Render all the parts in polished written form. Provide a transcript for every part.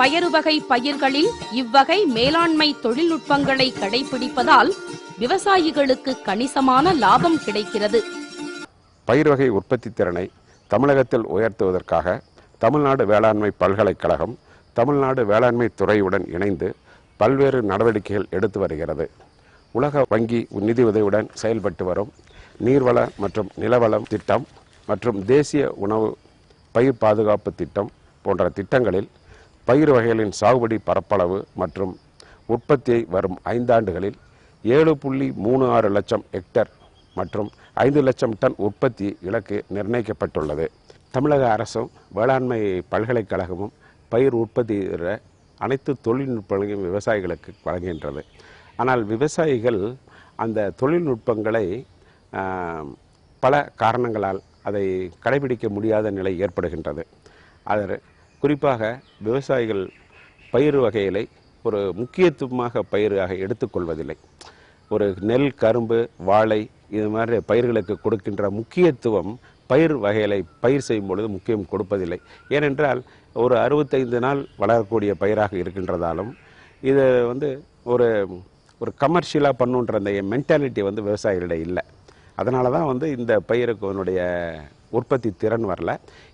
பயறு வகை பயிர்களில் இவ்வகை மேலாண்மை தொழில்நுட்பங்களை கடைபிடிப்பதால் விவசாயிகளுக்கு கணிசமான லாபம் கிடைக்கிறது. பயிர் வகை உற்பத்தி திறனை தமிழகத்தில் உயர்த்துவதற்காக தமிழ்நாடு வேளாண்மை பல்கலைக்கழகம் தமிழ்நாடு வேளாண்மை துறையுடன் இணைந்து பல்வேறு நடவடிக்கைகள் எடுத்து வருகிறது. உலக வங்கி நிதி உதவியுடன் செயல்பட்டு வரும் நீர்வள மற்றும் நிலவளம் திட்டம் மற்றும் தேசிய உணவு பயிர் பாதுகாப்பு திட்டம் போன்ற திட்டங்களில் பயிர் வகைகளின் சாகுபடி பரப்பளவு மற்றும் உற்பத்தியை வரும் 5 ஆண்டுகளில் 7.36 லட்சம் ஹெக்டேர் மற்றும் 5 லட்சம் டன் உற்பத்தி இலக்கு நிர்ணயிக்கப்பட்டுள்ளது. தமிழக அரசும் வேளாண்மை பல்கலைக்கழகமும் பயிர் உற்பத்தி அனைத்து தொழில்நுட்பங்களையும் விவசாயிகளுக்கு வழங்குகின்றது. ஆனால் விவசாயிகள் அந்த தொழில்நுட்பங்களை பல காரணங்களால் அதை கடைபிடிக்க முடியாத நிலை ஏற்படுகின்றது. அது குறிப்பாக விவசாயிகள் பயிர் வகைகளை ஒரு முக்கியத்துவமாக பயிராக எடுத்துக்கொள்வதில்லை. ஒரு நெல், கரும்பு, வாழை இது மாதிரி பயிர்களுக்கு கொடுக்கின்ற முக்கியத்துவம் பயிர் வகைகளை பயிர் செய்யும் பொழுது முக்கியம் கொடுப்பதில்லை. ஏனென்றால் ஒரு 65 நாள் வளரக்கூடிய பயிராக இருக்கின்றதாலும் இது ஒரு கமர்ஷியலாக பண்ணுன்ற அந்த மென்டாலிட்டி விவசாயிகளிடம் இல்லை. அதனால தான் இந்த பயிருக்கு அதனுடைய உற்பத்தி திறன் வரல.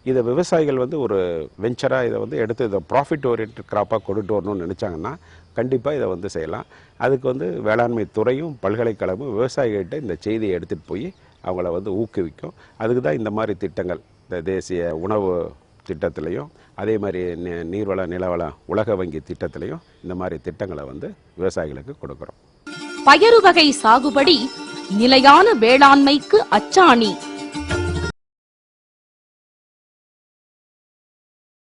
இதை விவசாயிகள் ஒரு வெஞ்சராக இதை எடுத்து இதை ப்ராஃபிட் ஓரியன்ட் கிராப்பாக கொண்டுட்டு வரணும்னு நினச்சாங்கன்னா கண்டிப்பாக இதை செய்யலாம். அதுக்கு வேளாண்மை துறையும் பல்கலைக்கழகமும் விவசாயிகிட்ட இந்த செய்தியை எடுத்துகிட்டு போய் அவங்கள ஊக்குவிக்கும். அதுக்கு தான் இந்த மாதிரி திட்டங்கள், இந்த தேசிய உணவு திட்டத்திலையும் அதே மாதிரி நீர்வள நிலவள உலக வங்கி திட்டத்திலையும் இந்த மாதிரி திட்டங்களை விவசாயிகளுக்கு கொடுக்குறோம். பயறு வகை சாகுபடி நிலையான வேளாண்மைக்கு அச்சாணி.